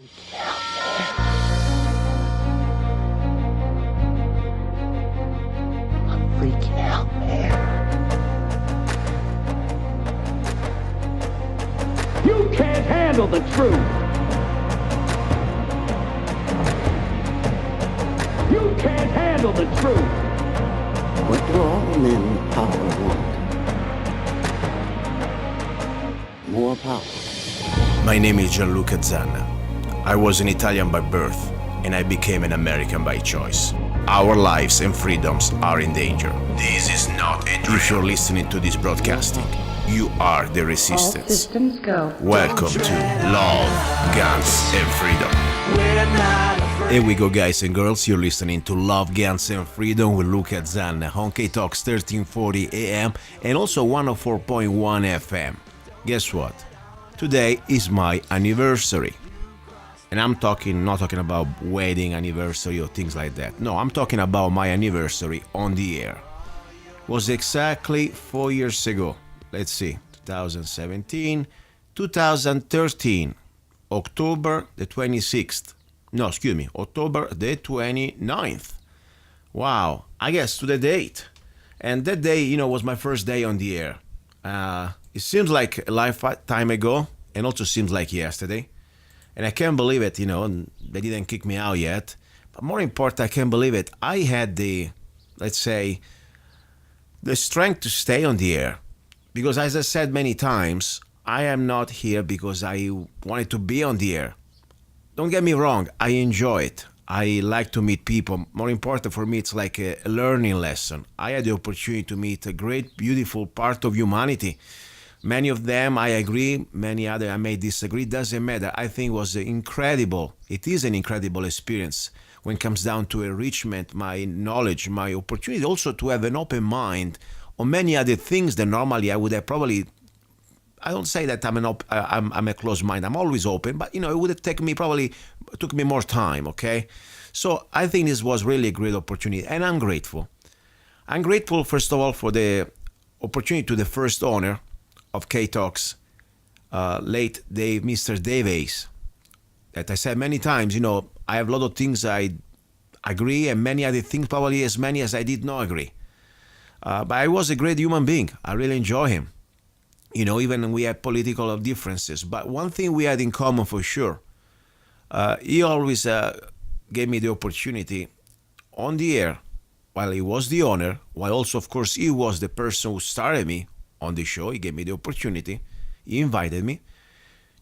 Freaking out, man. You can't handle the truth. You can't handle the truth. What do all men with power want? More power. My name is Luca Zanna. I was an Italian by birth, and I became an American by choice. Our lives and freedoms are in danger. This is not a drill. If you're listening to this broadcasting, you are the resistance. All systems go. Welcome to Love, Guns, and Freedom. Here we go, guys and girls. You're listening to Love, Guns, and Freedom with Luca Zanna on K-Talks 1340 AM and also 104.1 FM. Guess what? Today is my anniversary. And I'm not talking about wedding anniversary or things like that. No, I'm talking about my anniversary on the air. It was exactly 4 years ago. Let's see, 2017, 2013, October the 26th. No, excuse me, October the 29th. Wow, I guess to the date. And that day, was my first day on the air. It seems like a lifetime ago, and also seems like yesterday. And I can't believe it, and they didn't kick me out yet. But more important, I can't believe it. I had the strength to stay on the air. Because as I said many times, I am not here because I wanted to be on the air. Don't get me wrong, I enjoy it. I like to meet people. More important for me, it's like a learning lesson. I had the opportunity to meet a great, beautiful part of humanity. Many of them I agree, many others I may disagree, doesn't matter. I think it is an incredible experience when it comes down to enrichment, my knowledge, my opportunity also to have an open mind on many other things that normally I would have probably, I don't say that I'm a closed mind, I'm always open, but it would have took me more time, okay? So I think this was really a great opportunity and I'm grateful. I'm grateful first of all for the opportunity to the first owner of K-Talks, late Mr. Dave Ace, that I said many times, I have a lot of things I agree and many other things, probably as many as I did not agree. But I was a great human being. I really enjoy him. Even we had political differences. But one thing we had in common for sure, he always gave me the opportunity on the air, while he was the owner, while also, of course, he was the person who started me on the show. He gave me the opportunity, he invited me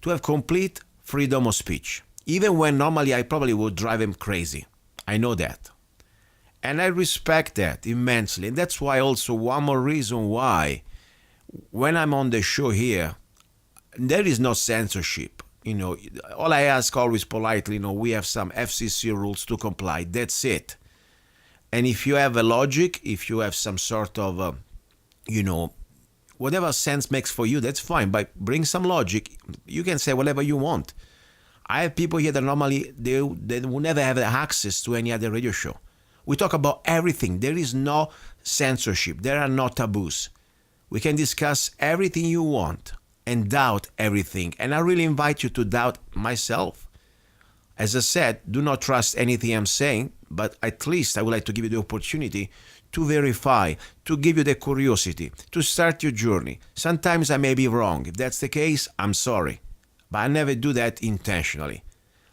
to have complete freedom of speech, even when normally I probably would drive him crazy. I know that. And I respect that immensely. And that's why also one more reason why when I'm on the show here, there is no censorship. All I ask always politely, we have some FCC rules to comply. That's it. And if you have a logic, if you have some sort of, whatever sense makes for you, that's fine. But bring some logic. You can say whatever you want. I have people here that normally they will never have access to any other radio show. We talk about everything. There is no censorship. There are no taboos. We can discuss everything you want and doubt everything. And I really invite you to doubt myself. As I said, do not trust anything I'm saying, but at least I would like to give you the opportunity to verify, to give you the curiosity, to start your journey. Sometimes I may be wrong. If that's the case, I'm sorry. But I never do that intentionally.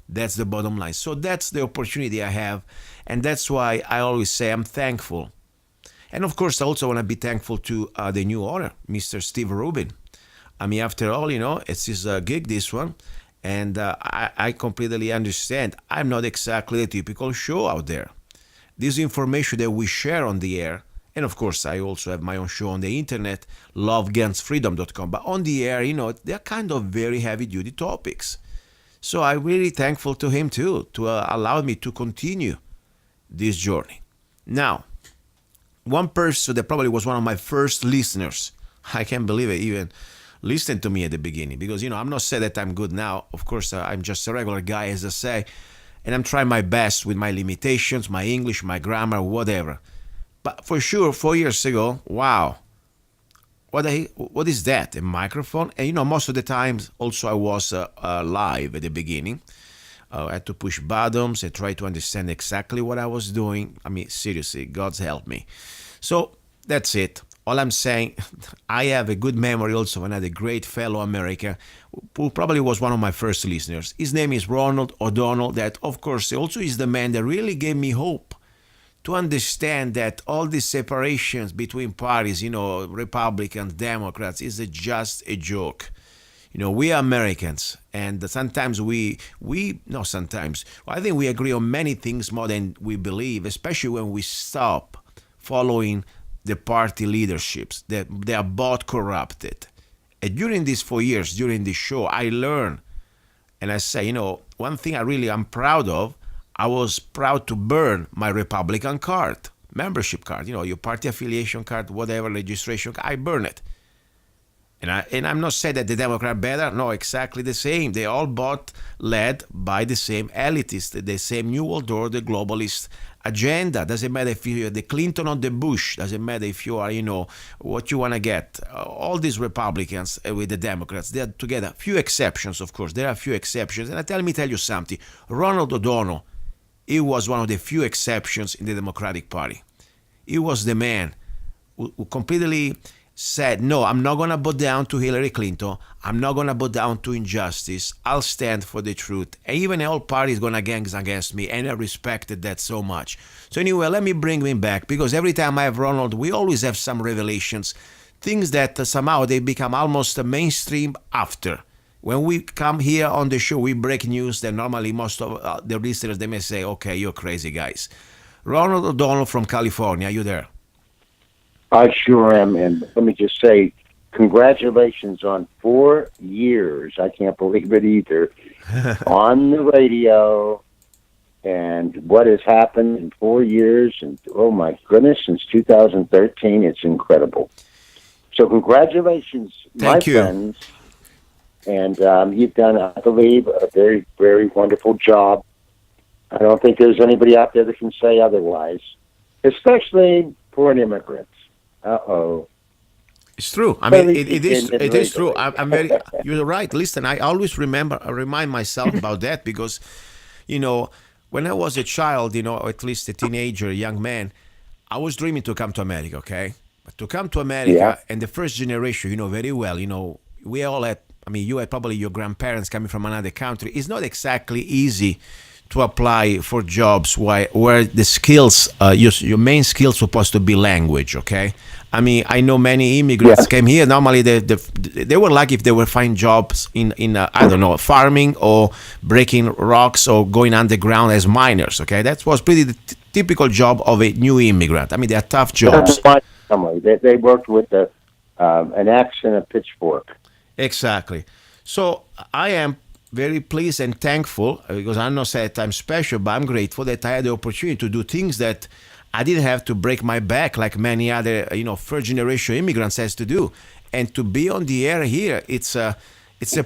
That's the bottom line. So that's the opportunity I have. And that's why I always say I'm thankful. And of course, I also want to be thankful to the new owner, Mr. Steve Rubin. I mean, after all, it's his gig, this one. And I completely understand. I'm not exactly the typical show out there. This information that we share on the air, and of course, I also have my own show on the internet, lovegunsfreedom.com. But on the air, they're kind of very heavy-duty topics. So I'm really thankful to him, too, to allow me to continue this journey. Now, one person that probably was one of my first listeners, I can't believe it, even listened to me at the beginning, because, I'm not saying that I'm good now. Of course, I'm just a regular guy, as I say, and I'm trying my best with my limitations, my English, my grammar, whatever. But for sure, 4 years ago, wow, what is that? A microphone? And most of the times, also I was live at the beginning. I had to push buttons and try to understand exactly what I was doing. I mean, seriously, God's help me. So that's it. All I'm saying, I have a good memory also of another great fellow American who probably was one of my first listeners. His name is Ronald O'Donnell. That, of course, also is the man that really gave me hope to understand that all these separations between parties, Republicans, Democrats, is just a joke. We are Americans, and sometimes not sometimes, I think we agree on many things more than we believe, especially when we stop following the party leaderships, that they are both corrupted. And during these 4 years, during this show, I learned, and I say, one thing I really am proud of, I was proud to burn my Republican card, membership card, your party affiliation card, whatever, registration card, I burn it. And I'm not saying that the Democrat better, no, exactly the same. They all both led by the same elitist, the same New World Order, globalist agenda. Doesn't matter if you're the Clinton or the Bush, doesn't matter if you are, what you want to get. All these Republicans with the Democrats, they're together. Few exceptions, of course. There are few exceptions. And let me tell you something. Ronald O'Donnell, he was one of the few exceptions in the Democratic Party. He was the man who completely said, no, I'm not going to bow down to Hillary Clinton. I'm not going to bow down to injustice. I'll stand for the truth. And even all parties going against me, and I respected that so much. So anyway, let me bring him back, because every time I have Ronald, we always have some revelations, things that somehow they become almost mainstream after. When we come here on the show, we break news that normally most of the listeners, they may say, okay, you're crazy guys. Ronald O'Donnell from California, are you there? I sure am, and let me just say, congratulations on 4 years. I can't believe it either. On the radio, and what has happened in 4 years, and oh my goodness, since 2013, it's incredible. So congratulations, Thank my you. friends. And you've done, I believe, a very, very wonderful job. I don't think there's anybody out there that can say otherwise, especially for an immigrant. Uh-oh. It's true. I mean, it is true. I'm very. You're right. Listen, I always remind myself about that, because, when I was a child, or at least a teenager, a young man, I was dreaming to come to America. Okay, but to come to America, and the first generation, very well, we all had. I mean, you had probably your grandparents coming from another country. It's not exactly easy to apply for jobs where the skills, your main skills supposed to be language, okay? I mean, I know many immigrants came here. Normally, they were lucky if they would find jobs in I don't know, farming or breaking rocks or going underground as miners, okay? That was pretty the typical job of a new immigrant. I mean, they are tough jobs. They worked with an axe and a pitchfork. Exactly. So I am very pleased and thankful, because I'm not saying that I'm special, but I'm grateful that I had the opportunity to do things that I didn't have to break my back like many other, first generation immigrants has to do. And to be on the air here, it's a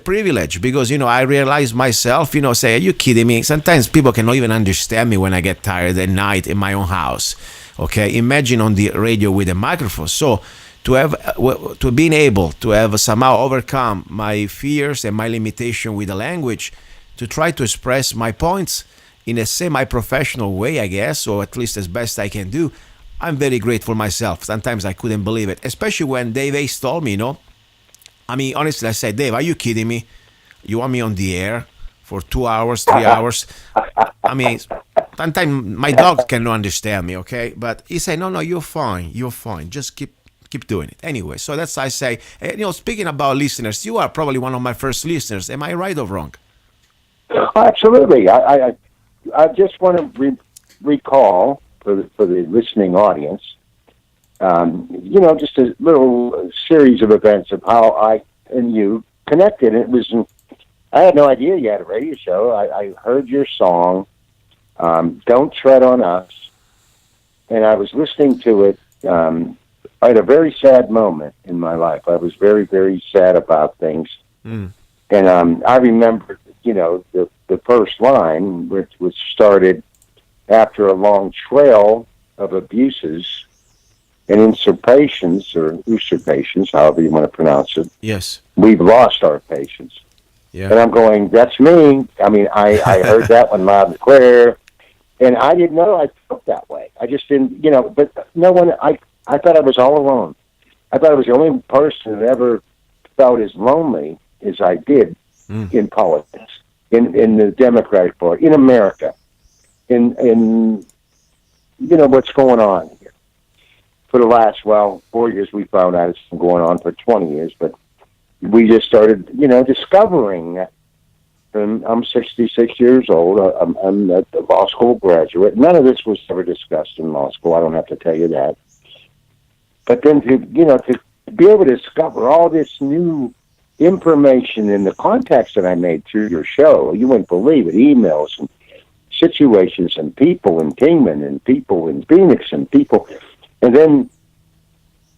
privilege, because, I realize myself, say, are you kidding me? Sometimes people cannot even understand me when I get tired at night in my own house. Okay. Imagine on the radio with a microphone. So to being able to have somehow overcome my fears and my limitation with the language, to try to express my points in a semi-professional way, I guess, or at least as best I can do, I'm very grateful myself. Sometimes I couldn't believe it, especially when Dave Ace told me, I mean, honestly, I said, Dave, are you kidding me? You want me on the air for 2 hours, 3 hours? I mean, sometimes my dog cannot understand me, okay? But he said, no, you're fine. Just keep doing it. Anyway, so that's I say. Speaking about listeners, you are probably one of my first listeners. Am I right or wrong? Absolutely. I just want to recall for the listening audience, just a little series of events of how I and you connected. I had no idea you had a radio show. I heard your song, "Don't Tread on Us," and I was listening to it. I had a very sad moment in my life. I was very, very sad about things. And I remember, the first line, which started after a long trail of abuses and usurpations, however you want to pronounce it. Yes. We've lost our patience. Yeah. And I'm going, that's me. I mean, I heard that one loud and clear. And I didn't know I felt that way. I just didn't, but no one, I thought I was all alone. I thought I was the only person that ever felt as lonely as I did in politics, in the Democratic Party, in America, in what's going on here. For the last, 4 years, we found out it's been going on for 20 years, but we just started, discovering that. And I'm 66 years old. I'm a law school graduate. None of this was ever discussed in law school. I don't have to tell you that. But then to be able to discover all this new information in the contacts that I made through your show, you wouldn't believe it. Emails and situations and people in Kingman and people in Phoenix and people. And then,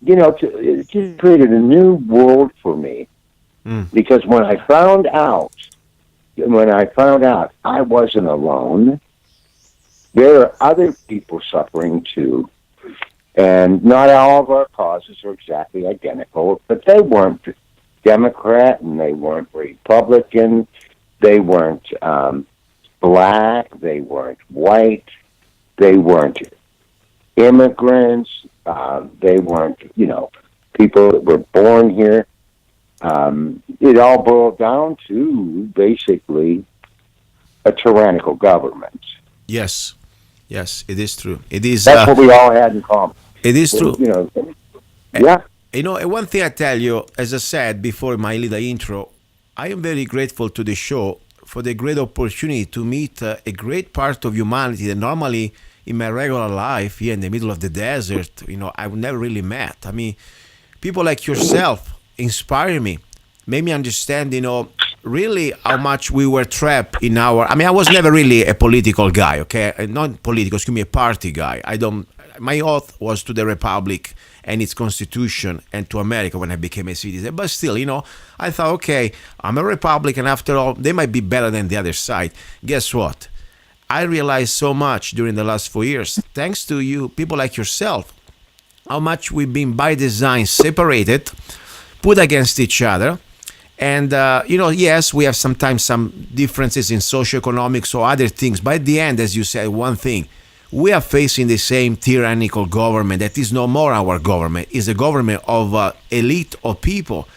it just created a new world for me. Because when I found out I wasn't alone, there are other people suffering too. And not all of our causes are exactly identical, but they weren't Democrat and they weren't Republican. They weren't black. They weren't white. They weren't immigrants. They weren't, people that were born here. It all boiled down to basically a tyrannical government. Yes, it is true. It is. That's what we all had in common. It is true. Yeah. One thing I tell you, as I said before my little intro, I am very grateful to the show for the great opportunity to meet a great part of humanity that normally in my regular life here in the middle of the desert, I've never really met. I mean, people like yourself inspire me, made me understand, really how much we were trapped in I was never really a political guy, okay? Not political, a party guy. My oath was to the Republic and its constitution and to America when I became a citizen. But still, I thought, okay, I'm a Republican after all, they might be better than the other side. Guess what? I realized so much during the last 4 years, thanks to you, people like yourself, how much we've been by design separated, put against each other. And, yes, we have sometimes some differences in socioeconomics or other things. But at the end, as you said, one thing, we are facing the same tyrannical government that is no more our government. It's a government of elite of people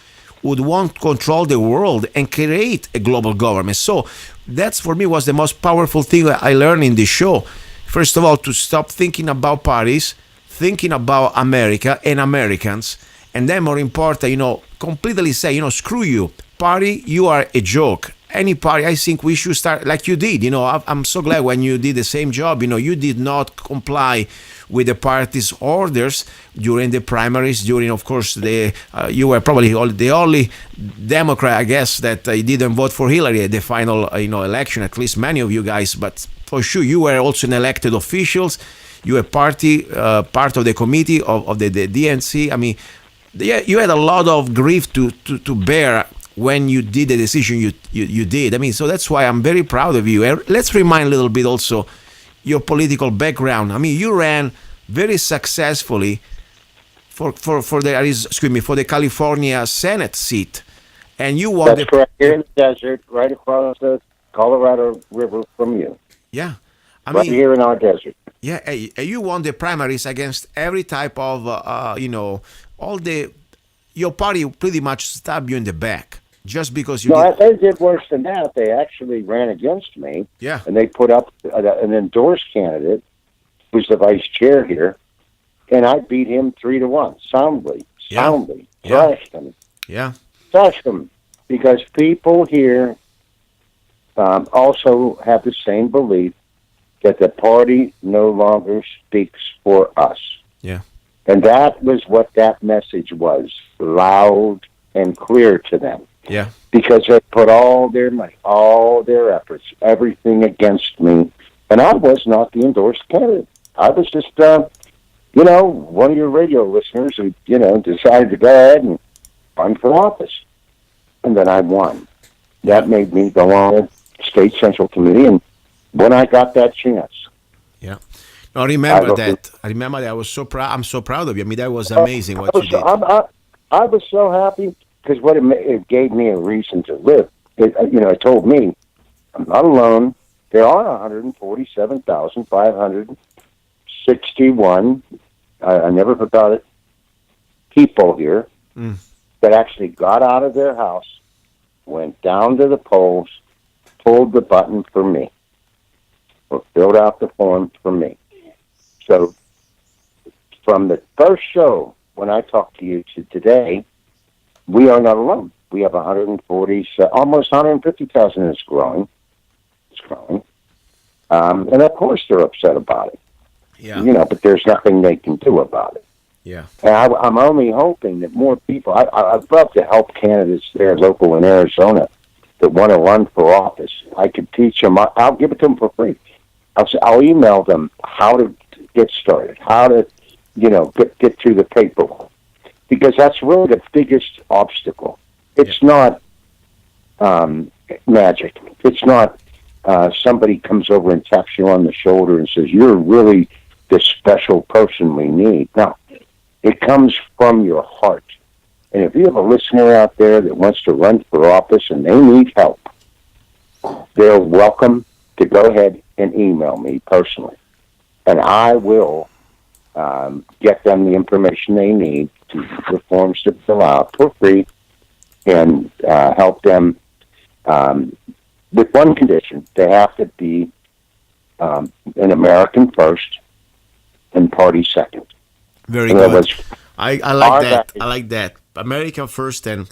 who would want to control the world and create a global government. So that's, for me, was the most powerful thing I learned in this show. First of all, to stop thinking about parties, thinking about America and Americans. And then more important, completely say, screw you, party, you are a joke. Any party, I think we should start like you did. I'm so glad when you did the same job. You did not comply with the party's orders during the primaries. During, of course, you were probably the only Democrat, I guess, that didn't vote for Hillary at the final, election. At least many of you guys, but for sure, you were also an elected officials. You were part of the committee of the DNC. I mean, you had a lot of grief to bear when you did the decision you did. I mean, so that's why I'm very proud of you. Let's remind a little bit also your political background. I mean, you ran very successfully for the California Senate seat, and you won. That's correct. Here in the desert, right across the Colorado River from you. Yeah, right here in our desert. Yeah, you won the primaries against every type of your party pretty much stabbed you in the back. Just because you they did worse than that. They actually ran against me. Yeah. And they put up an endorsed candidate, who's the vice chair here, and I beat him 3-1, soundly. Thrashed him. Yeah. Thrashed him. Because people here also have the same belief that the party no longer speaks for us. Yeah. And that was what that message was, loud and clear to them. Yeah. Because they put all their money, all their efforts, everything against me. And I was not the endorsed candidate. I was just, one of your radio listeners who, decided to go ahead and run for office. And then I won. That made me go on the State Central Committee. And when I got that chance. Yeah. No, I remember that. I was so proud. I'm so proud of you. I mean, that was amazing what you did. I was so happy. Because it gave me a reason to live. it told me, I'm not alone. There are 147,561, I never forgot it, people here that actually got out of their house, went down to the polls, pulled the button for me, or filled out the form for me. So from the first show, when I talked to you to today, we are not alone. We have 140, almost 150,000, and it's growing. It's growing. And of course they're upset about it. Yeah. But there's nothing they can do about it. Yeah. And I'm only hoping that more people, I'd love to help candidates there local in Arizona that want to run for office. I could teach them, I'll give it to them for free. I'll email them how to get started, how to, get through the paperwork. Because that's really the biggest obstacle. It's not magic. It's not somebody comes over and taps you on the shoulder and says, you're really the special person we need. No, it comes from your heart. And if you have a listener out there that wants to run for office and they need help, they're welcome to go ahead and email me personally. And I will get them the information they need, the forms to fill out for free, and help them with one condition. They have to be an American first and party second. Very In good. other words, I our like that. guys- I like that. American first and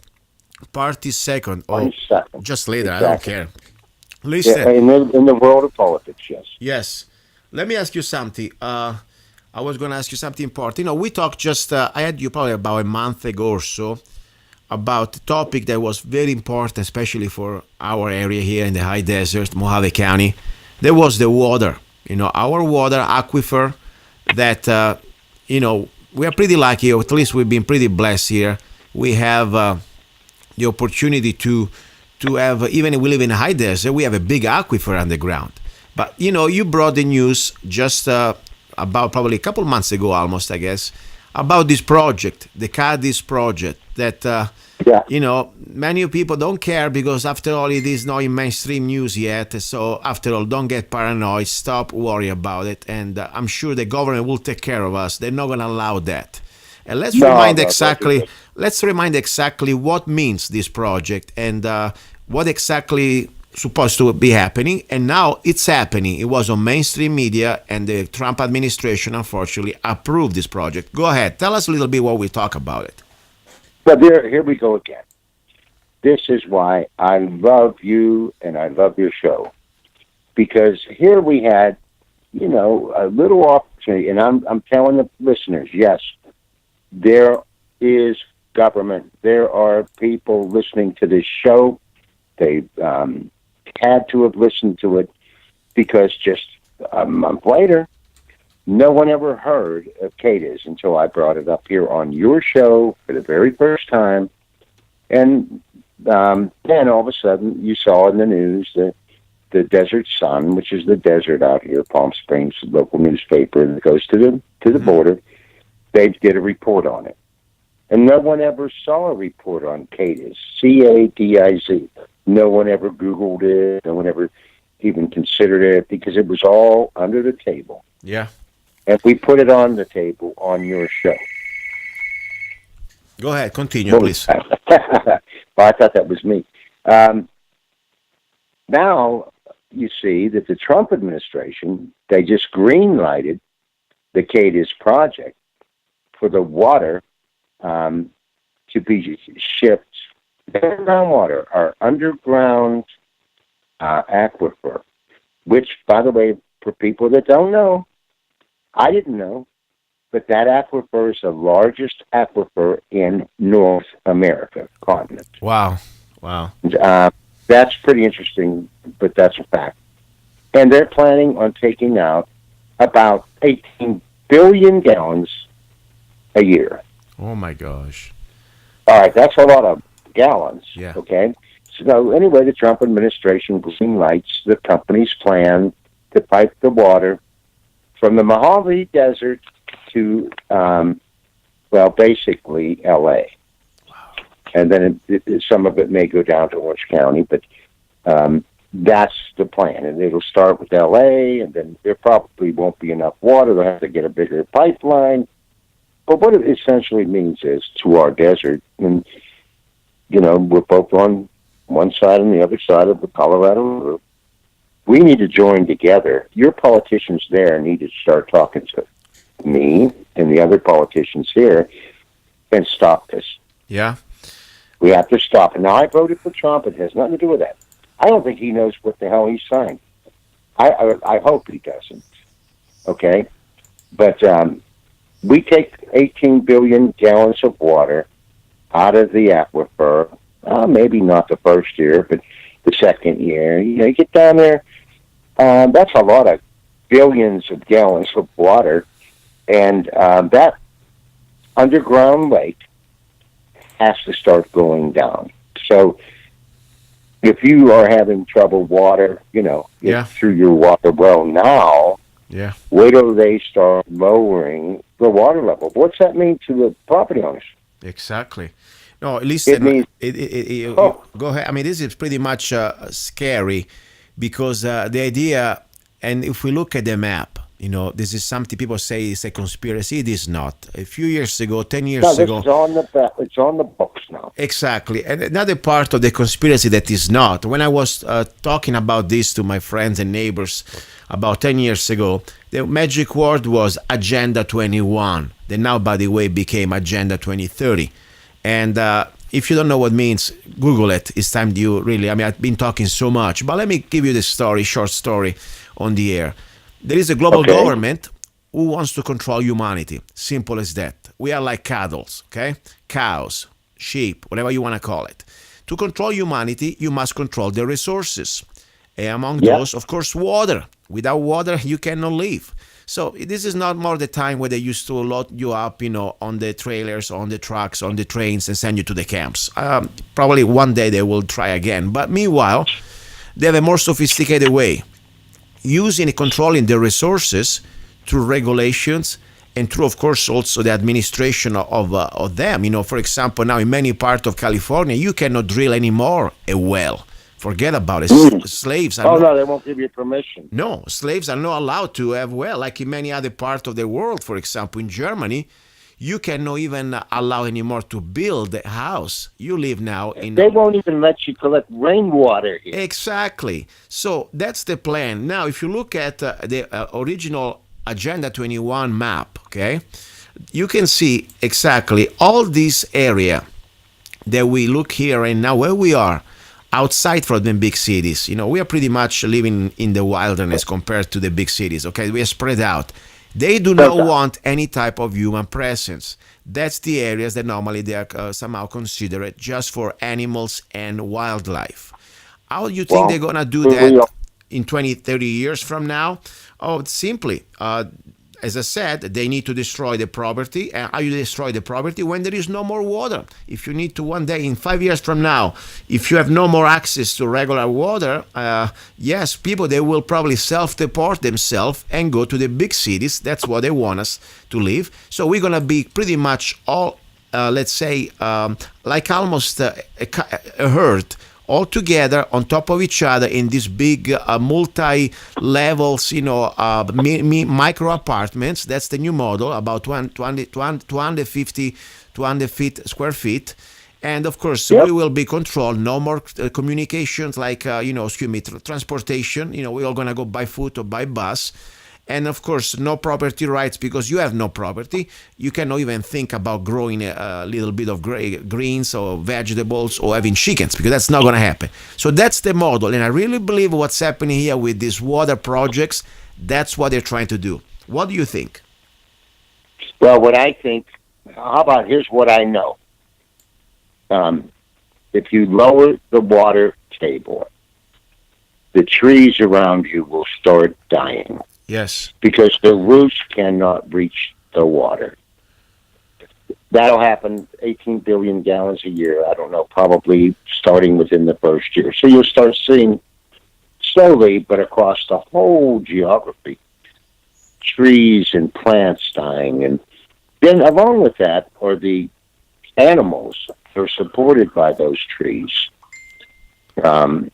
party second. Oh, Party second. just later. Exactly. I don't care. Listen. Yeah, in the world of politics, yes. Yes. Let me ask you something. I was going to ask you something important. We talked just, I had you probably about a month ago or so about a topic that was very important, especially for our area here in the high desert, Mohave County. There was the water, our water aquifer that, we are pretty lucky, or at least we've been pretty blessed here. We have the opportunity to have, even if we live in a high desert, we have a big aquifer underground. But, you brought the news just about probably a couple months ago almost, I guess, about this project, the Cadiz project, that, many people don't care because, after all, it is not in mainstream news yet. So, after all, don't get paranoid. Stop worrying about it. And I'm sure the government will take care of us. They're not going to allow that. And let's remind exactly what means this project and what exactly supposed to be happening, and now it's happening. It was on mainstream media, and the Trump administration, unfortunately, approved this project. Go ahead. Tell us a little bit what we talk about it. But here we go again. This is why I love you and I love your show. Because here we had, a little opportunity, and I'm telling the listeners, yes, there is government. There are people listening to this show. They had to have listened to it because just a month later, no one ever heard of Cadiz until I brought it up here on your show for the very first time. And then all of a sudden, you saw in the news that the Desert Sun, which is the desert out here, Palm Springs, local newspaper that goes to the border, they did a report on it. And no one ever saw a report on Cadiz, Cadiz. No one ever Googled it. No one ever even considered it because it was all under the table. Yeah. And we put it on the table on your show. Go ahead. Continue, please. Well, I thought that was me. Now you see that the Trump administration, they just green-lighted the Cadiz project for the water to be shipped. Groundwater, our underground aquifer, which, by the way, for people that don't know, I didn't know, but that aquifer is the largest aquifer in North America continent. Wow. That's pretty interesting, but that's a fact. And they're planning on taking out about 18 billion gallons a year. Oh, my gosh. All right, that's a lot of gallons. Yeah. Okay. So anyway, the Trump administration green lights the company's plan to pipe the water from the Mohave Desert to, basically L.A. Wow. and then some of it may go down to Orange County, but that's the plan. And it'll start with L.A., and then there probably won't be enough water. They'll have to get a bigger pipeline. But what it essentially means is to our desert, and, we're both on one side and the other side of the Colorado River. We need to join together. Your politicians there need to start talking to me and the other politicians here and stop this. Yeah. We have to stop it. Now, I voted for Trump. It has nothing to do with that. I don't think he knows what the hell he's saying. I hope he doesn't. Okay? But we take 18 billion gallons of water out of the aquifer. Maybe not the first year, but the second year. You get down there, that's a lot of billions of gallons of water. And that underground lake has to start going down. So if you are having trouble water, through your water well now, wait till they start lowering the water level. What's that mean to the property owners? Exactly. No, listen, go ahead. I mean, this is pretty much scary because the idea, and if we look at the map, this is something people say is a conspiracy. It is not. A few years ago, 10 years ago. It's on the books now. Exactly. And another part of the conspiracy that is not, when I was talking about this to my friends and neighbors about 10 years ago, the magic word was Agenda 21. That now, by the way, became Agenda 2030. And if you don't know what it means, Google it. It's time you really, I've been talking so much, but let me give you the short story on the air. There is a global government who wants to control humanity. Simple as that. We are like cattle, okay? Cows, sheep, whatever you want to call it. To control humanity, you must control the resources. And among those, of course, water. Without water, you cannot live. So this is not more the time where they used to load you up, on the trailers, on the trucks, on the trains, and send you to the camps. Probably one day they will try again. But meanwhile, they have a more sophisticated way, using and controlling the resources through regulations and through, of course, also the administration of them. For example, now in many parts of California, you cannot drill anymore a well. Forget about it. Slaves are no, they won't give you permission. No, slaves are not allowed to have well, like in many other parts of the world. For example, in Germany, you cannot even allow anymore to build a house. You live now in... They won't even let you collect rainwater here. Exactly. So that's the plan. Now, if you look at the original Agenda 21 map, okay, you can see exactly all this area that we look here and now where we are, outside from the big cities. We are pretty much living in the wilderness compared to the big cities, okay? We are spread out. They do not want any type of human presence. That's the areas that normally they are somehow considered just for animals and wildlife. How do you think they're going to do that in 20, 30 years from now? Oh, simply, as I said, they need to destroy the property. And how you destroy the property? When there is no more water. If you need to one day, in 5 years from now, if you have no more access to regular water, yes, people, they will probably self-deport themselves and go to the big cities. That's what they want us to live. So we're going to be pretty much all, let's say, like almost a herd, all together on top of each other in these big multi-levels, micro apartments. That's the new model, about 250 square feet. And of course, we will be controlled. No more communications like, transportation. We're all going to go by foot or by bus. And of course, no property rights because you have no property. You cannot even think about growing a little bit of greens or vegetables or having chickens because that's not going to happen. So that's the model. And I really believe what's happening here with these water projects, that's what they're trying to do. What do you think? Well, what I think, here's what I know. If you lower the water table, the trees around you will start dying. Yes. Because the roots cannot reach the water. That'll happen 18 billion gallons a year. I don't know, probably starting within the first year. So you'll start seeing slowly, but across the whole geography, trees and plants dying. And then along with that are the animals are supported by those trees, that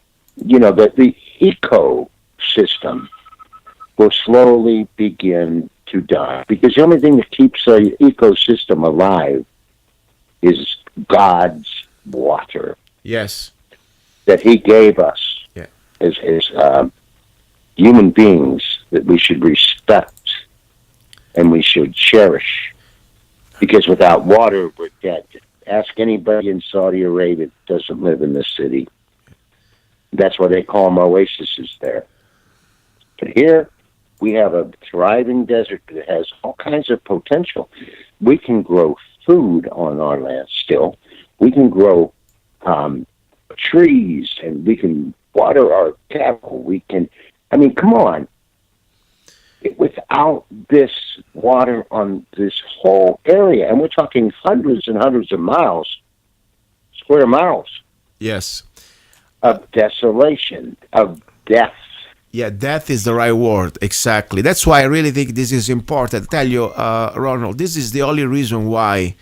the ecosystem will slowly begin to die. Because the only thing that keeps an ecosystem alive is God's water. Yes. That He gave us as human beings, that we should respect and we should cherish. Because without water, we're dead. Ask anybody in Saudi Arabia that doesn't live in the city. That's why they call them oases there. But here, we have a thriving desert that has all kinds of potential. We can grow food on our land still. We can grow trees, and we can water our cattle. Come on. Without this water on this whole area, and we're talking hundreds and hundreds of square miles. Yes. Of desolation, of death. Yeah, death is the right word. Exactly. That's why I really think this is important. I tell you, Ronald, this is the only reason why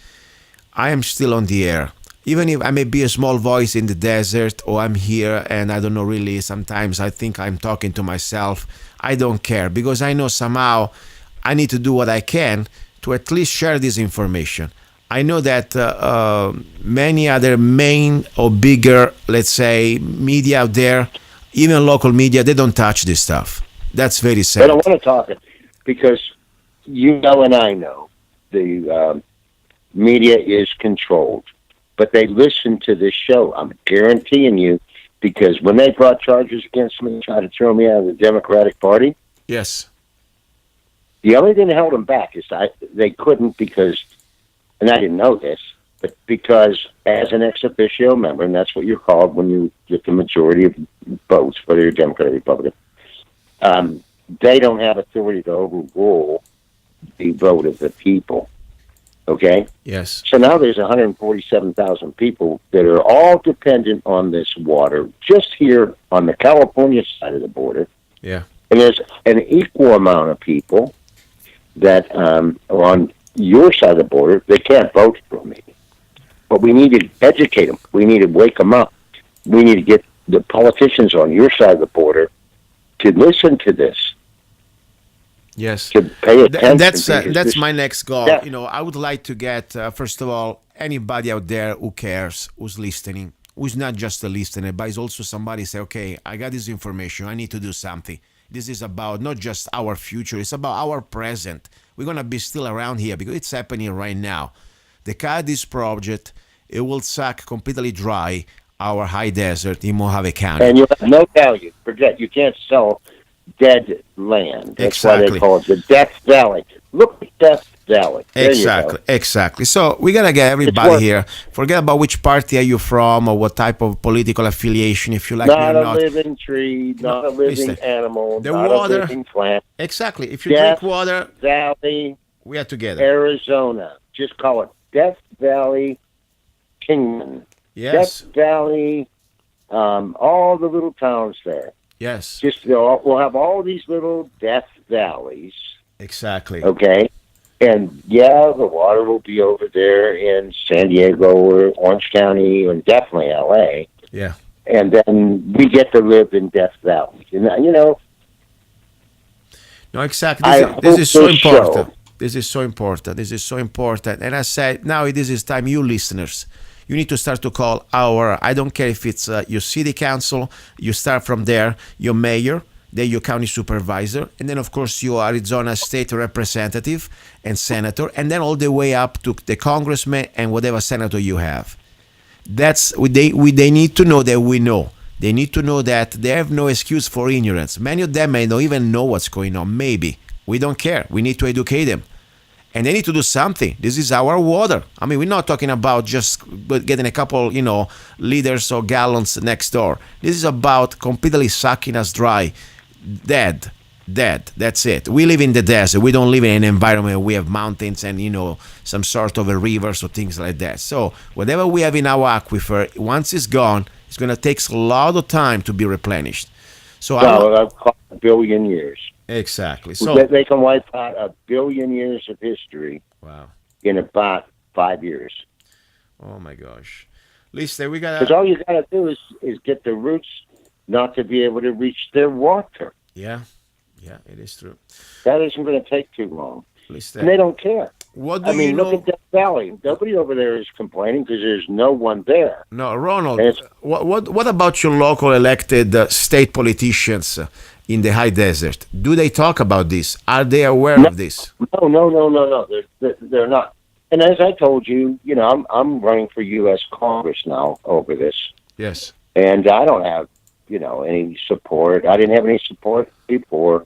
I am still on the air. Even if I may be a small voice in the desert, or I'm here and I don't know really, sometimes I think I'm talking to myself. I don't care, because I know somehow I need to do what I can to at least share this information. I know that many other main or bigger, let's say, media out there, even local media, they don't touch this stuff. That's very sad. They don't want to talk it because you know and I know the media is controlled. But they listen to this show. I'm guaranteeing you, because when they brought charges against me and tried to throw me out of the Democratic Party, yes, the only thing that held them back is they couldn't because, and I didn't know this, but because as an ex officio member, and that's what you're called when you get the majority of votes, whether you're Democrat or Republican, they don't have authority to overrule the vote of the people. Okay? Yes. So now there's 147,000 people that are all dependent on this water just here on the California side of the border. Yeah. And there's an equal amount of people that are on your side of the border. They can't vote for me. But we need to educate them. We need to wake them up. We need to get the politicians on your side of the border to listen to this. Yes, to pay attention. That's my next goal. Yeah. I would like to get first of all anybody out there who cares, who's listening, who's not just a listener, but is also somebody say, okay, I got this information, I need to do something. This is about not just our future; it's about our present. We're gonna be still around here because it's happening right now. The Cadiz project, it will suck completely dry our high desert in Mohave County, and you have no value. Forget, you can't sell dead land. That's why they call it the Death Valley. Look at Death Valley. There Exactly. So we gotta get everybody here. Forget about which party are you from or what type of political affiliation, if you like. Not a living tree, not a living animal, not a living plant. Exactly. If you Death drink water, Valley, we are together. Arizona. Just call it Death Valley, Kingman. Yes. Death Valley, all the little towns there. Yes. We'll have all these little death valleys. Exactly. Okay. And the water will be over there in San Diego or Orange County and definitely LA. Yeah. And then we get to live in Death Valley. No, exactly. This is so important. This is so important. And I said, now this is time, you listeners. You need to start to call I don't care if it's your city council, you start from there, your mayor, then your county supervisor, and then of course your Arizona state representative and senator, and then all the way up to the congressman and whatever senator you have. They need to know that we know. They need to know that they have no excuse for ignorance. Many of them may not even know what's going on. Maybe. We don't care. We need to educate them. And they need to do something. This is our water. I mean, we're not talking about just getting a couple, liters or gallons next door. This is about completely sucking us dry. Dead. That's it. We live in the desert. We don't live in an environment where we have mountains and, some sort of a rivers or things like that. So whatever we have in our aquifer, once it's gone, it's going to take a lot of time to be replenished. So I've called a billion years. Exactly. So they can wipe out 1 billion years of history. Wow. In about 5 years. Oh my gosh. Listen, we Because gotta. all you got to do is get the roots not to be able to reach their water. Yeah, yeah, it is true. That isn't going to take too long. And Listen, they don't care. what I do you mean, look at know? Death Valley. Nobody over there is complaining because there's no one there. No, And Ronald. it's What about your local elected state politicians in the high desert? Do they talk about this? Are they aware no, of this? no. They're not. And as I told you, I'm running for U.S. Congress now over this, Yes. and I don't have, any support. I didn't have any support before,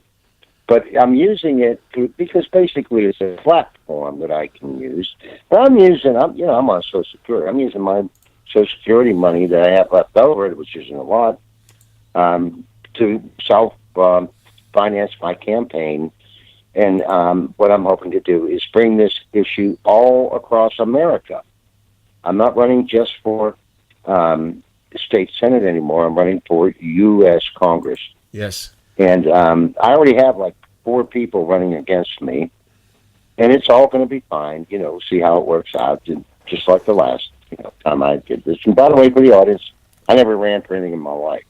but I'm using it because basically it's a platform that I can use. But I'm on Social Security. I'm using my Social Security money that I have left over, which isn't a lot, to self finance my campaign. And what I'm hoping to do is bring this issue all across America. I'm not running just for state senate anymore. I'm running for U.S. Congress. Yes. And I already have like 4 people running against me. And it's all going to be fine, see how it works out, just like the last time I did this. And by the way, for the audience, I never ran for anything in my life.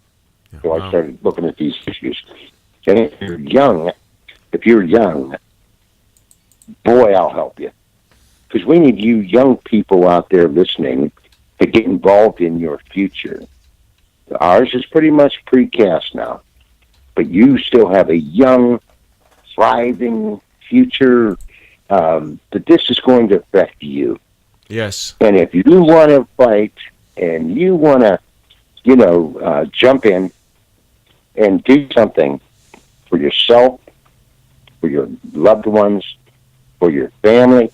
So I started looking at these issues. And if you're young, boy, I'll help you. Because we need you young people out there listening to get involved in your future. Ours is pretty much precast now. But you still have a young, thriving future that this is going to affect you. Yes. And if you want to fight and you want to, jump in and do something for yourself, for your loved ones, for your family,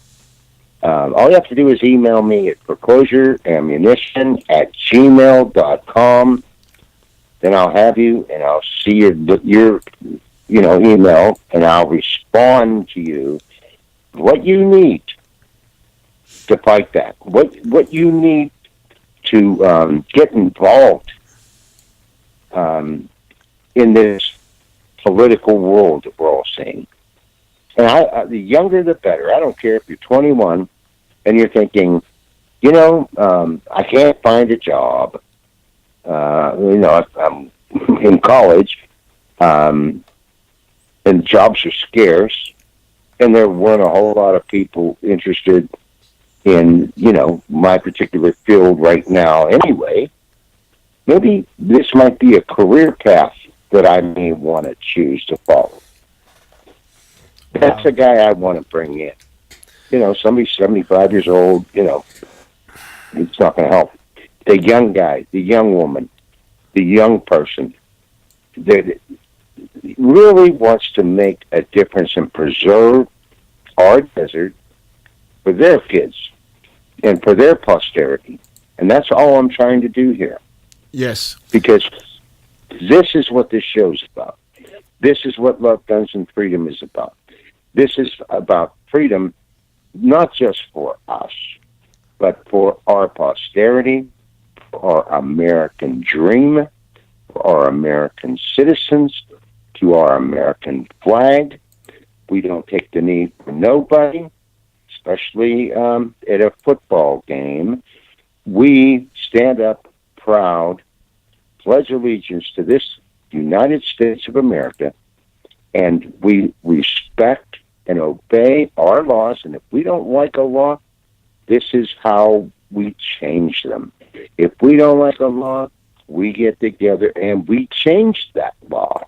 all you have to do is email me at foreclosureammunition@gmail.com. Then I'll have you, and I'll see your email, and I'll respond to you what you need to fight that. What you need to get involved in this political world that we're all seeing. And the younger the better. I don't care if you're 21 and you're thinking, I can't find a job. I'm in college, and jobs are scarce, and there weren't a whole lot of people interested in, my particular field right now anyway. Maybe this might be a career path that I may want to choose to follow. That's the guy I want to bring in. Somebody 75 years old, it's not going to help. The young guy, the young woman, the young person that really wants to make a difference and preserve our desert for their kids and for their posterity. And that's all I'm trying to do here. Yes. Because this is what this show's about. This is what Love, Guns, and Freedom is about. This is about freedom, not just for us, but for our posterity, for our American dream, for our American citizens, to our American flag. We don't take the knee for nobody, especially at a football game. We stand up proud, pledge allegiance to this United States of America, and we respect and obey our laws. And if we don't like a law, this is how we change them. If we don't like a law, we get together and we change that law.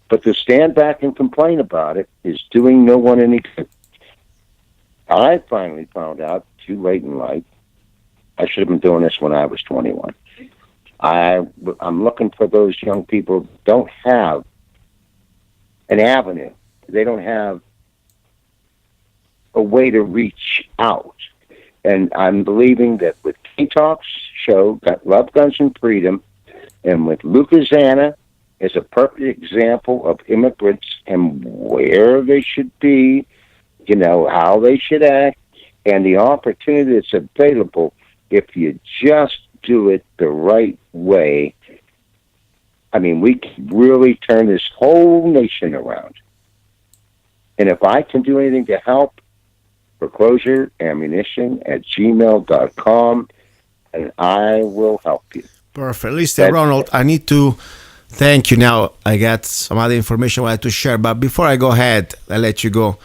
But to stand back and complain about it is doing no one any good. I finally found out, too late in life, I should have been doing this when I was 21. I'm looking for those young people who don't have an avenue. They don't have a way to reach out. And I'm believing that with K-Talk's show, Love, Guns, and Freedom, and with Luca Zanna as a perfect example of immigrants and where they should be, how they should act, and the opportunity that's available if you just do it the right way. I mean, we can really turn this whole nation around. And if I can do anything to help, foreclosureammunition@gmail.com, and I will help you. Perfect. Listen, Ronald, I need to thank you now. I got some other information I wanted to share, but before I go ahead, I'll let you go.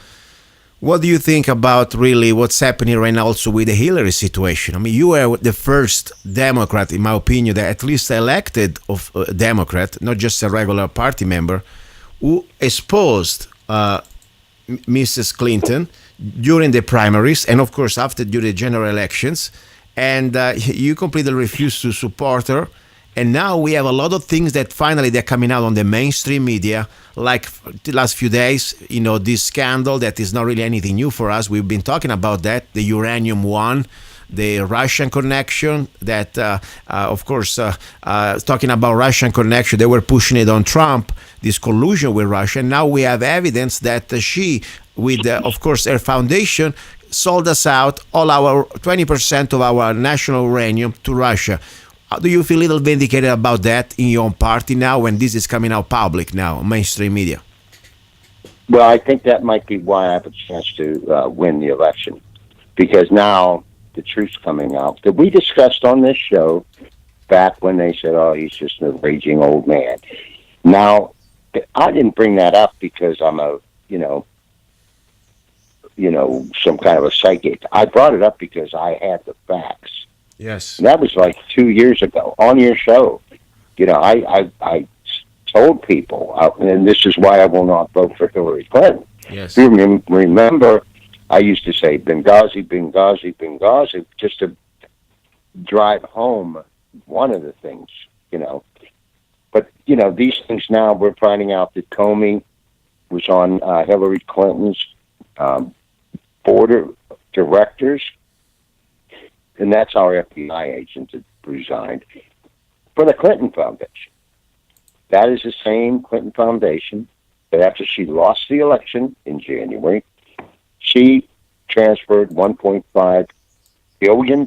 What do you think about really what's happening right now also with the Hillary situation? I mean, you were the first Democrat, in my opinion, that at least elected of a Democrat, not just a regular party member, who exposed Mrs. Clinton during the primaries and, of course, after during the general elections. And you completely refused to support her. And now we have a lot of things that finally they're coming out on the mainstream media, like the last few days, this scandal that is not really anything new for us. We've been talking about that, the uranium one, the Russian connection, that, of course, talking about Russian connection, they were pushing it on Trump, this collusion with Russia. And now we have evidence that she, with, of course, her foundation, sold us out all our 20% of our national uranium to Russia. Do you feel a little vindicated about that in your own party now when this is coming out public now, mainstream media? Well, I think that might be why I have a chance to win the election, because now the truth's coming out that we discussed on this show back when they said, oh, he's just a raging old man. Now, I didn't bring that up because I'm some kind of a psychic. I brought it up because I had the facts. Yes. And that was like 2 years ago on your show. I told people, and this is why I will not vote for Hillary Clinton. Yes. You remember, I used to say Benghazi, Benghazi, Benghazi, just to drive home one of the things, But, these things now, we're finding out that Comey was on Hillary Clinton's board of directors. And that's our FBI agent that resigned for the Clinton Foundation. That is the same Clinton Foundation that after she lost the election in January, she transferred $1.5 billion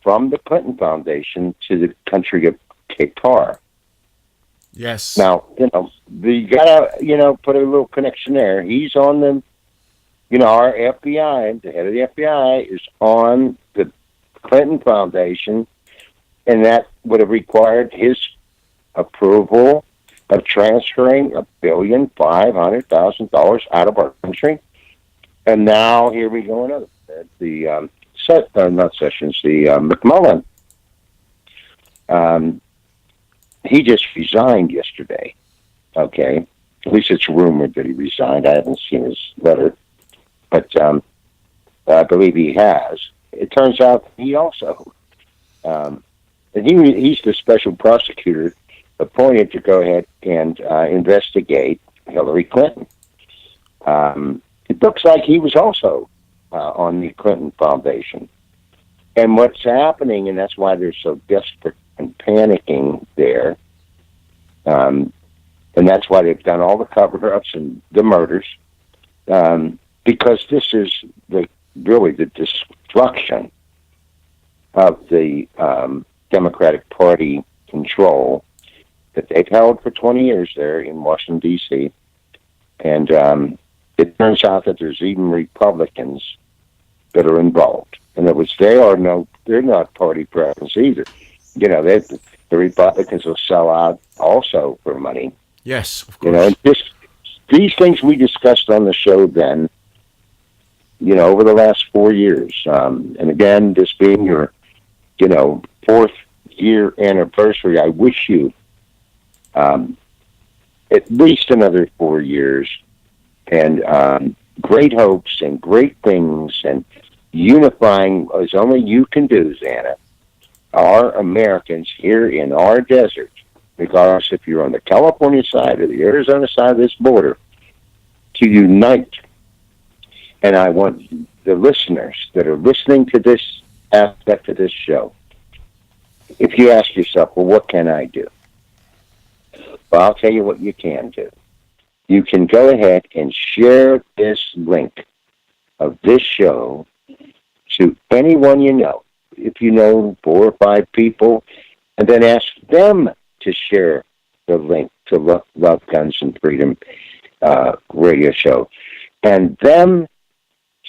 from the Clinton Foundation to the country of Qatar. Yes. Now, you gotta, put a little connection there. He's on the our FBI, the head of the FBI, is on the Clinton Foundation, and that would have required his approval of transferring $1,500,000 out of our country. And now here we go another. The McMullen. He just resigned yesterday. Okay, at least it's rumored that he resigned. I haven't seen his letter. But I believe he has. It turns out he also, and he's the special prosecutor appointed to go ahead and investigate Hillary Clinton. It looks like he was also on the Clinton Foundation. And what's happening, and that's why they're so desperate and panicking there, and that's why they've done all the cover-ups and the murders, because this is really the destruction of the Democratic Party control that they've held for 20 years there in Washington, D.C. And it turns out that there's even Republicans that are involved. In other words, they're not party preference either. The Republicans will sell out also for money. Yes, of course. These things we discussed on the show then, over the last 4 years. And again, this being your, 4th year anniversary, I wish you at least another 4 years and great hopes and great things and unifying as only you can do, Zanna, our Americans here in our desert, regardless if you're on the California side or the Arizona side of this border, to unite. And I want the listeners that are listening to this aspect of this show, if you ask yourself, well, what can I do? Well, I'll tell you what you can do. You can go ahead and share this link of this show to anyone you know. If you know 4 or 5 people, and then ask them to share the link to Love Guns and Freedom radio show. And them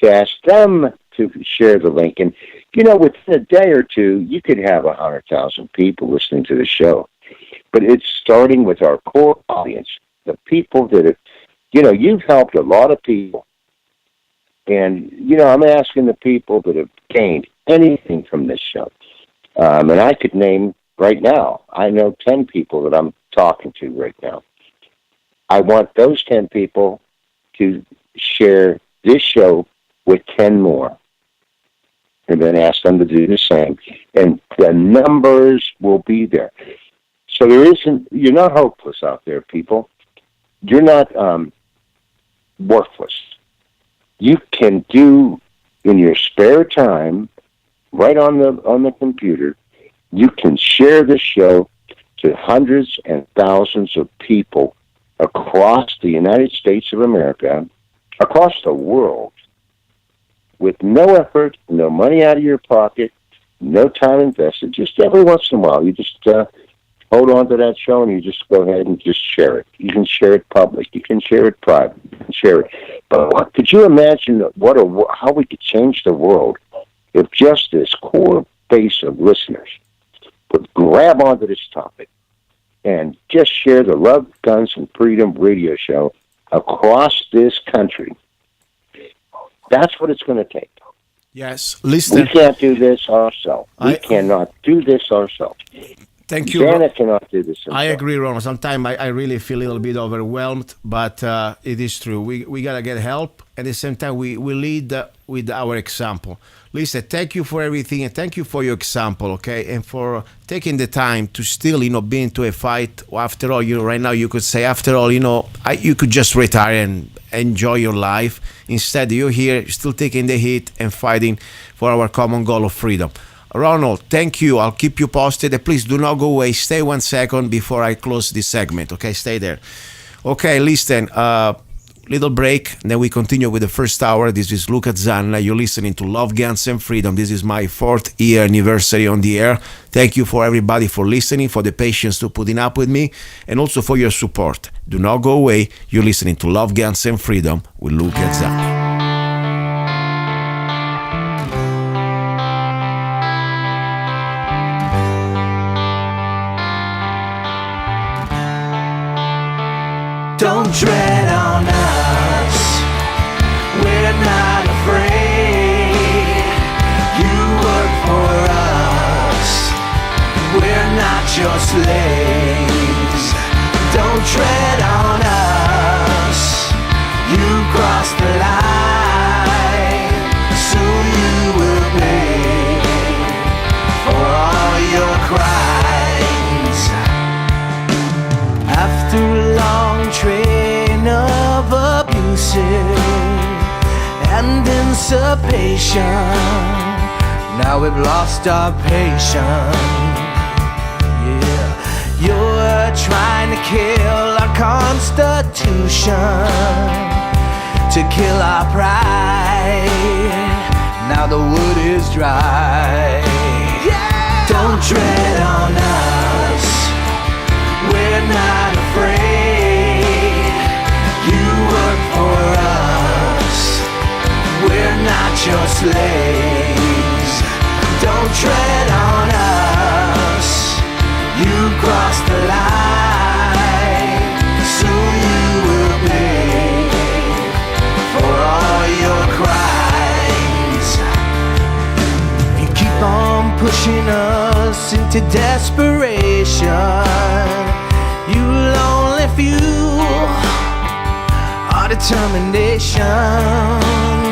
to ask them to share the link. And, within a day or two, you could have 100,000 people listening to the show. But it's starting with our core audience, the people that have, you've helped a lot of people. And, I'm asking the people that have gained anything from this show. And I could name right now, I know 10 people that I'm talking to right now. I want those 10 people to share this show with 10 more. And then ask them to do the same. And the numbers will be there. So you're not hopeless out there, people. You're not worthless. You can do in your spare time, right on the computer, you can share the show to hundreds and thousands of people across the United States of America, across the world, with no effort, no money out of your pocket, no time invested. Just every once in a while, you just hold on to that show and you just go ahead and just share it. You can share it public. You can share it private. You can share it. But could you imagine how we could change the world if just this core base of listeners would grab onto this topic and just share the Love, Guns, and Freedom radio show across this country? That's what it's going to take. Yes, listen. We can't do this ourselves. We cannot do this ourselves. Thank you. Zanna cannot do this herself. I agree, Ronald. Sometimes I really feel a little bit overwhelmed, but it is true. We got to get help. At the same time, we lead with our example. Listen, thank you for everything, and thank you for your example, okay? And for taking the time to still, be into a fight. After all, right now you could say, after all, you could just retire and enjoy your life. Instead, you're here, still taking the hit and fighting for our common goal of freedom. Ronald, thank you. I'll keep you posted. Please do not go away. Stay 1 second before I close this segment, okay? Stay there. Okay, listen, little break, then we continue with the first hour. This is Luca Zanna. You're listening to Love, Guns, and Freedom. This is my 4th year anniversary on the air. Thank you for everybody for listening, for the patience to putting up with me, and also for your support. Do not go away. You're listening to Love, Guns, and Freedom with Luca Zanna. Don't tread on us, we're not afraid. You work for us, we're not your slaves. Don't tread on us, you crossed the line. Soon you will pay for all your crimes. After a long train of abusive and dissipation, now we've lost our patience. Yeah, you're trying to kill our constitution, to kill our pride. Now the wood is dry. Yeah. Don't tread on us, we're not afraid. You work for us, we're not your slaves. Don't tread on us, you crossed the line. Soon you will pay for all your crimes. You keep on pushing us into desperation. You'll only fuel our determination.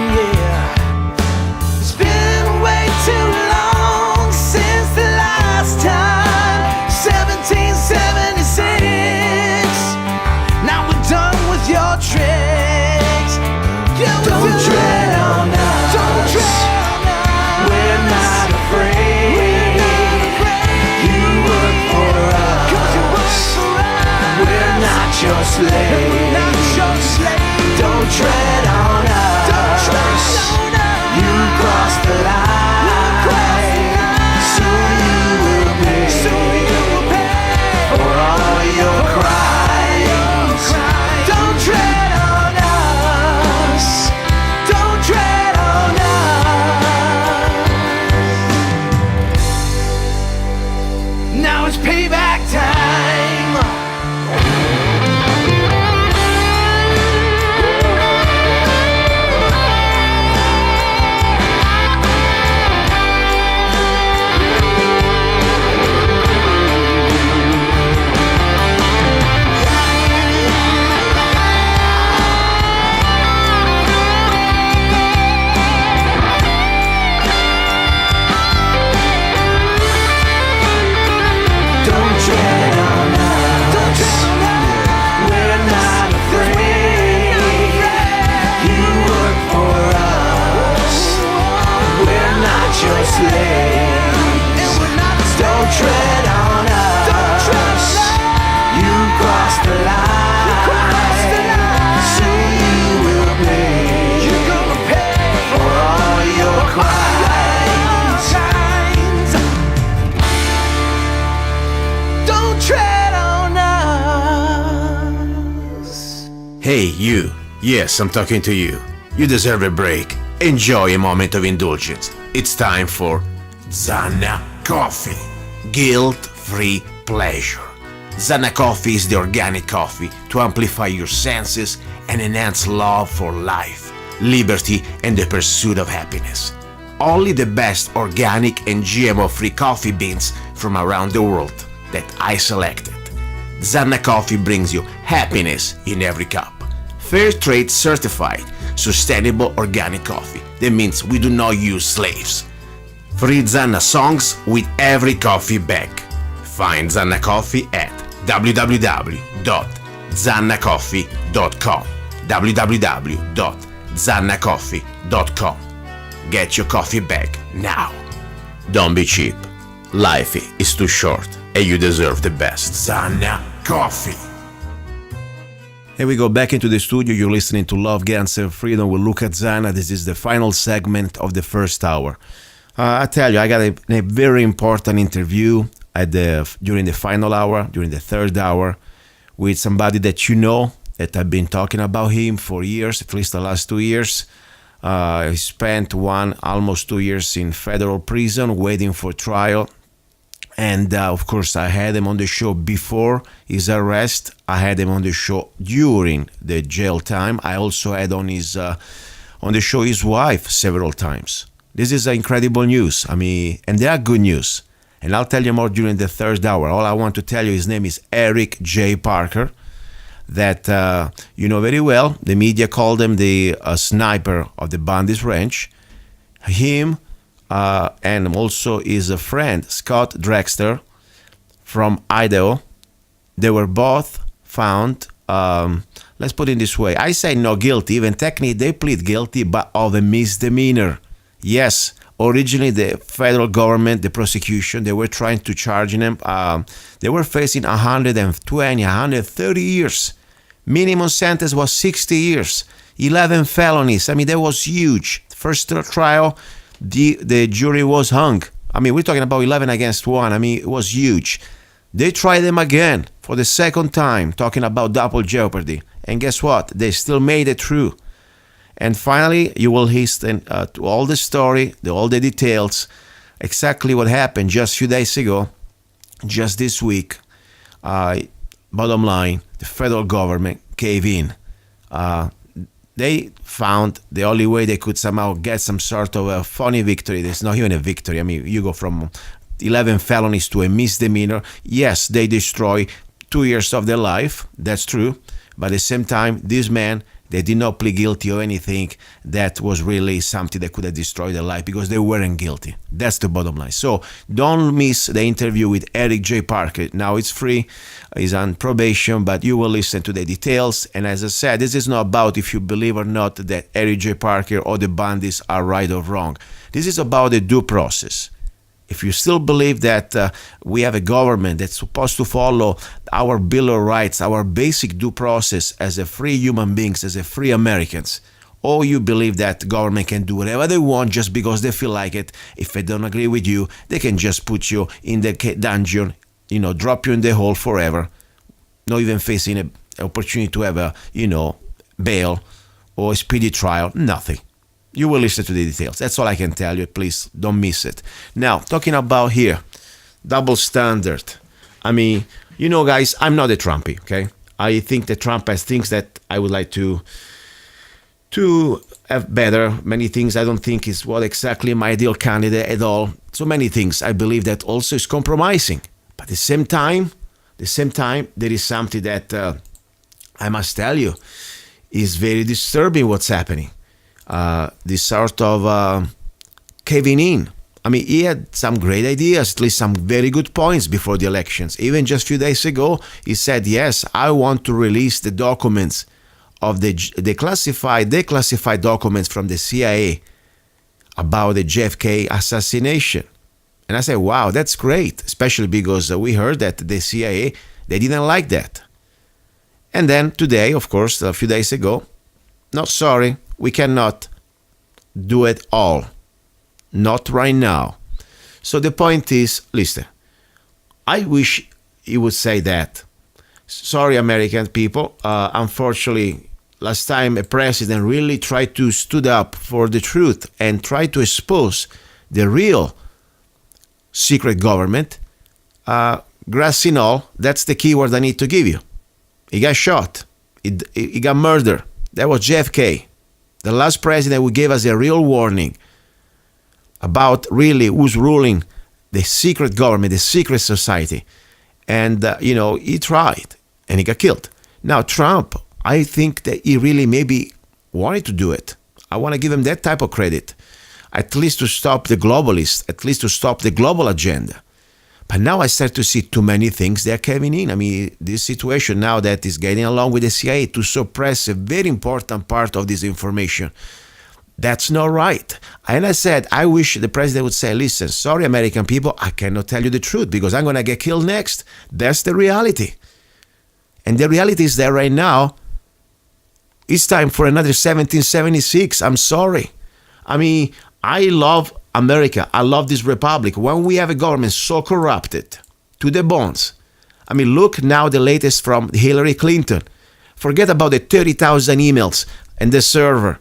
Yeah, it's been way too long since the last time, 1776. Now we're done with your tricks. Yeah, don't tread on us. Don't tread on us. We're not afraid. You work for us. We're not your slaves. Don't tread on us. You crossed the line. Soon you will pay for all your crimes. Don't tread on us. Don't tread on Hey, you. Yes, I'm talking to you. You deserve a break. Enjoy a moment of indulgence. It's time for Zanna Coffee. Guilt-free pleasure. Zanna Coffee is the organic coffee to amplify your senses and enhance love for life, liberty, and the pursuit of happiness. Only the best organic and GMO-free coffee beans from around the world that I selected. Zanna Coffee brings you happiness in every cup. Fair trade certified, sustainable organic coffee. That means we do not use slaves. Free Zanna songs with every coffee bag. Find Zanna Coffee at www.zannacoffee.com. www.zannacoffee.com. Get your coffee bag now. Don't be cheap. Life is too short and you deserve the best. Zanna Coffee. Here we go back into the studio. You're listening to Love, Guns, and Freedom with Luca Zanna. This is the final segment of the first hour. I tell you, I got a very important interview during the final hour, during the third hour, with somebody that you know, that I've been talking about him for years, at least the last 2 years. He spent almost 2 years in federal prison waiting for trial. And of course, I had him on the show before his arrest. I had him on the show during the jail time. I also had on the show his wife several times. This is incredible news. And they are good news. And I'll tell you more during the third hour. All I want to tell you, his name is Eric J. Parker, that you know very well. The media called him the sniper of the Bundy's Ranch. Him and also his friend, Scott Drexler, from Idaho. They were both found, let's put it this way. I say not guilty. Even technically, they plead guilty, but of a misdemeanor. Yes, originally the federal government, the prosecution, they were trying to charge them. They were facing 120, 130 years. Minimum sentence was 60 years. 11 felonies. That was huge. First trial, the jury was hung. We're talking about 11 against 1. It was huge. They tried them again for the second time, talking about double jeopardy. And guess what? They still made it through. And finally, you will listen to all the story, all the details, exactly what happened just a few days ago, just this week. Bottom line, the federal government gave in. They found the only way they could somehow get some sort of a funny victory. There's not even a victory. You go from 11 felonies to a misdemeanor. Yes, they destroy 2 years of their life. That's true. But at the same time, these men, they did not plead guilty or anything that was really something that could have destroyed their life because they weren't guilty. That's the bottom line. So don't miss the interview with Eric J. Parker. Now it's free. He's on probation, but you will listen to the details. And as I said, this is not about if you believe or not that Eric J. Parker or the Bundys are right or wrong. This is about the due process. If you still believe that we have a government that's supposed to follow our Bill of Rights, our basic due process as a free human beings, as a free Americans, or you believe that the government can do whatever they want just because they feel like it, if they don't agree with you, they can just put you in the dungeon, drop you in the hole forever, not even facing an opportunity to have a, bail or a speedy trial, nothing. You will listen to the details. That's all I can tell you. Please don't miss it. Now, talking about here, double standard. Guys, I'm not a Trumpy, okay? I think that Trump has things that I would like to have better. Many things I don't think is what exactly my ideal candidate at all. So many things I believe that also is compromising. But at the same time, there is something that I must tell you is very disturbing what's happening. This sort of caving in. He had some great ideas, at least some very good points before the elections. Even just a few days ago, he said, yes, I want to release the documents of the declassified documents from the CIA about the JFK assassination. And I said, wow, that's great, especially because we heard that the CIA, they didn't like that. And then today, of course, a few days ago, no, sorry, we cannot do it all. Not right now. So the point is, listen, I wish he would say that. Sorry, American people. Unfortunately, last time a president really tried to stood up for the truth and tried to expose the real secret government, grass and all, that's the keyword I need to give you. He got shot. He got murdered. That was JFK, the last president who gave us a real warning about really who's ruling the secret government, the secret society. And, he tried and he got killed. Now, Trump, I think that he really maybe wanted to do it. I want to give him that type of credit, at least to stop the globalists, at least to stop the global agenda. But now I start to see too many things that are coming in. I mean, this situation now that is getting along with the CIA to suppress a very important part of this information. That's not right. And I said, I wish the president would say, listen, sorry, American people, I cannot tell you the truth because I'm going to get killed next. That's the reality. And the reality is that right now, it's time for another 1776. I'm sorry. I mean, I love America. I love this republic. When we have a government so corrupted to the bones, I mean, look now the latest from Hillary Clinton. Forget about the 30,000 emails and the server.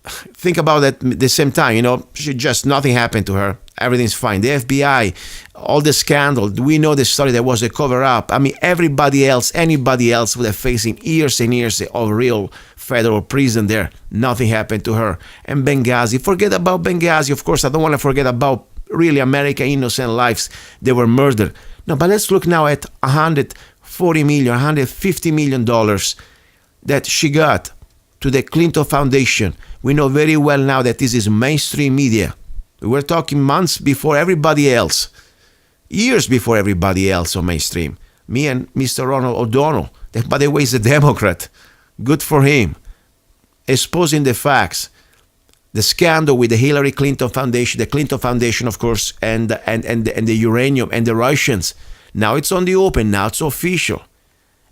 Think about that at the same time, nothing happened to her. Everything's fine. The FBI, all the scandal, we know the story that was a cover-up. I mean, anybody else would have facing years and years of real federal prison there. Nothing happened to her. And Benghazi, forget about Benghazi. Of course, I don't want to forget about really American innocent lives that were murdered. No, but let's look now at $140 million, $150 million that she got to the Clinton Foundation. We know very well now that this is mainstream media. We were talking months before everybody else, years before everybody else on mainstream. Me and Mr. Ronald O'Donnell, that by the way is a Democrat, good for him, exposing the facts, the scandal with the Hillary Clinton Foundation, the Clinton Foundation, of course, and the uranium and the Russians. Now it's on the open, now it's official.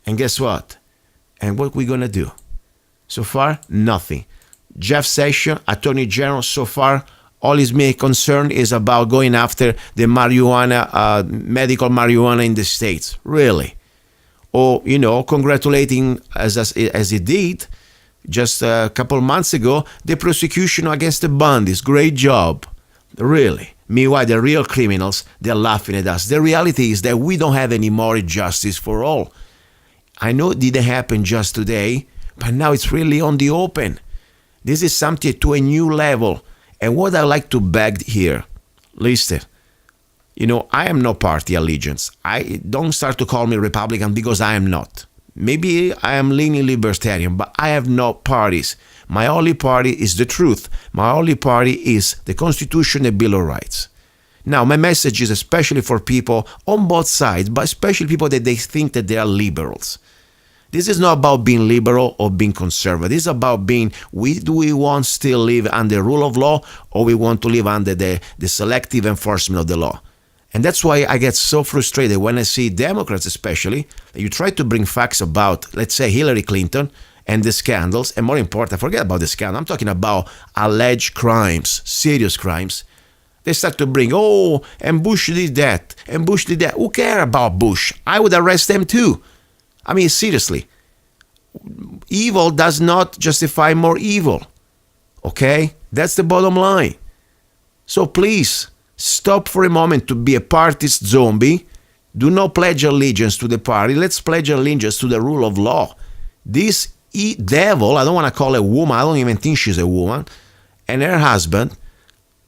And guess what? And what we're going to do? So far, nothing. Jeff Sessions, Attorney General, so far, all his main concern is about going after the marijuana, medical marijuana in the States. Really? Or, congratulating, as he did just a couple months ago, the prosecution against the Bundys. Great job. Really. Meanwhile, the real criminals, they're laughing at us. The reality is that we don't have any more justice for all. I know it didn't happen just today, but now it's really on the open. This is something to a new level. And what I like to beg here, listen, I am no party allegiance. I don't start to call me Republican because I am not. Maybe I am leaning libertarian, but I have no parties. My only party is the truth. My only party is the Constitution and Bill of Rights. Now, my message is especially for people on both sides, but especially people that they think that they are liberals. This is not about being liberal or being conservative. This is about being, do we want still live under rule of law or we want to live under the selective enforcement of the law? And that's why I get so frustrated when I see Democrats especially, you try to bring facts about, let's say, Hillary Clinton and the scandals, and more important, forget about the scandal, I'm talking about alleged crimes, serious crimes. They start to bring, and Bush did that, and Bush did that. Who cares about Bush? I would arrest them too. I mean, seriously, evil does not justify more evil, okay? That's the bottom line. So please, stop for a moment to be a partist zombie. Do not pledge allegiance to the party. Let's pledge allegiance to the rule of law. This devil, I don't want to call her a woman, I don't even think she's a woman, and her husband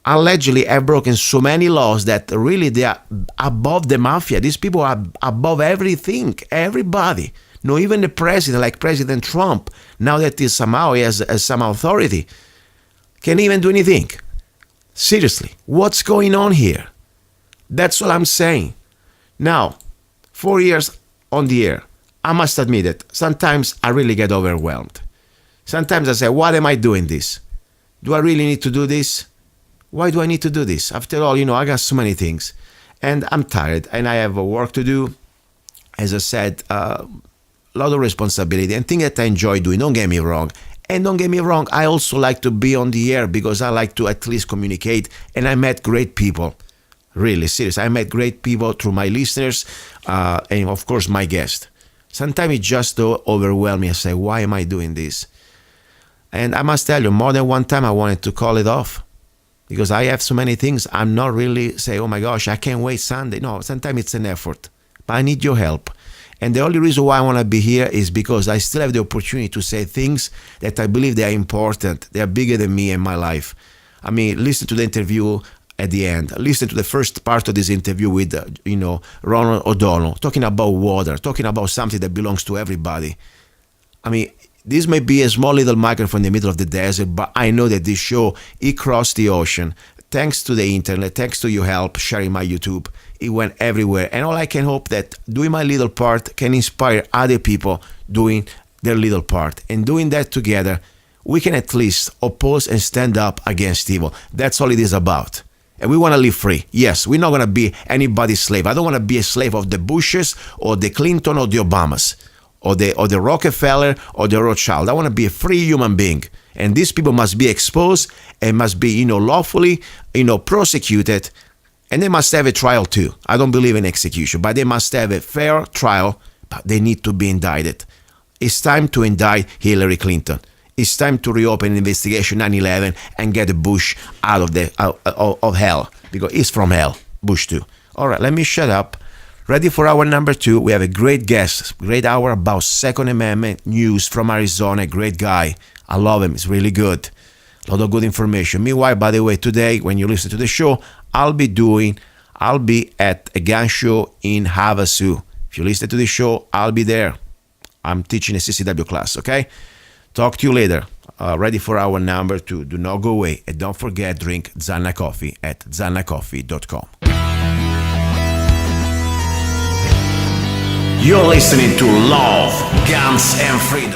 allegedly have broken so many laws that really they are above the mafia. These people are above everything, everybody. No, even the president, like President Trump, now that he has some authority, can't even do anything. Seriously, what's going on here? That's what I'm saying. Now, 4 years on the air, I must admit it, sometimes I really get overwhelmed. Sometimes I say, why am I doing this? Do I really need to do this? Why do I need to do this? After all, I got so many things. And I'm tired, and I have work to do. As I said, a lot of responsibility, and things that I enjoy doing, don't get me wrong. And don't get me wrong, I also like to be on the air because I like to at least communicate, and I met great people. Really, serious. I met great people through my listeners, and of course my guest. Sometimes it just overwhelms me. I say, why am I doing this? And I must tell you, more than one time I wanted to call it off because I have so many things. I'm not really say, oh my gosh, I can't wait Sunday. No, sometimes it's an effort, but I need your help. And the only reason why I want to be here is because I still have the opportunity to say things that I believe they are important. They are bigger than me and my life. I mean, listen to the interview at the end. Listen to the first part of this interview with, Ronald O'Donnell, talking about water, talking about something that belongs to everybody. I mean, this may be a small little microphone in the middle of the desert, but I know that this show, it crossed the ocean. Thanks to the internet, thanks to your help sharing my YouTube, it went everywhere. And all I can hope that doing my little part can inspire other people doing their little part. And doing that together, we can at least oppose and stand up against evil. That's all it is about. And we want to live free. Yes, we're not going to be anybody's slave. I don't want to be a slave of the Bushes or the Clinton or the Obamas or the Rockefeller or the Rothschild. I want to be a free human being. And these people must be exposed and must be, lawfully, prosecuted. And they must have a trial too. I don't believe in execution, but they must have a fair trial, but they need to be indicted. It's time to indict Hillary Clinton. It's time to reopen investigation 9/11 and get Bush out of hell, because he's from hell, Bush too. All right, let me shut up. Ready for hour number 2. We have a great guest, great hour about Second Amendment news from Arizona. Great guy. I love him. It's really good. A lot of good information. Meanwhile, by the way, today, when you listen to the show, I'll be at a gun show in Havasu. If you listen to the show, I'll be there. I'm teaching a CCW class, okay? Talk to you later. Ready for hour number 2. Do not go away. And don't forget, drink Zanna Coffee at zannacoffee.com. You're listening to Love, Guns, and Freedom.